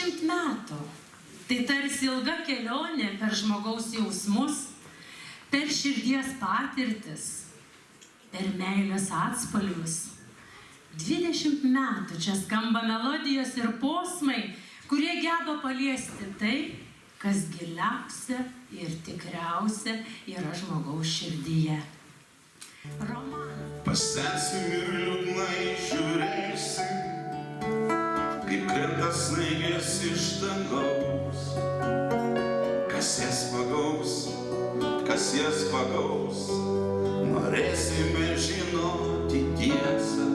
20 metų. Tai tarsi ilga kelionė per žmogaus jausmus, per širdies patirtis, per meilės atspalvius. 20 metų čia skamba melodijos ir posmai, kurie geba paliesti tai, kas giliausia ir tikriausia yra žmogaus širdyje. Pasensim ir liūdnai žiūrėsi, kaip krenta snaigės iš dangaus. Kas jas pagaus, norėsime žinoti tiesą.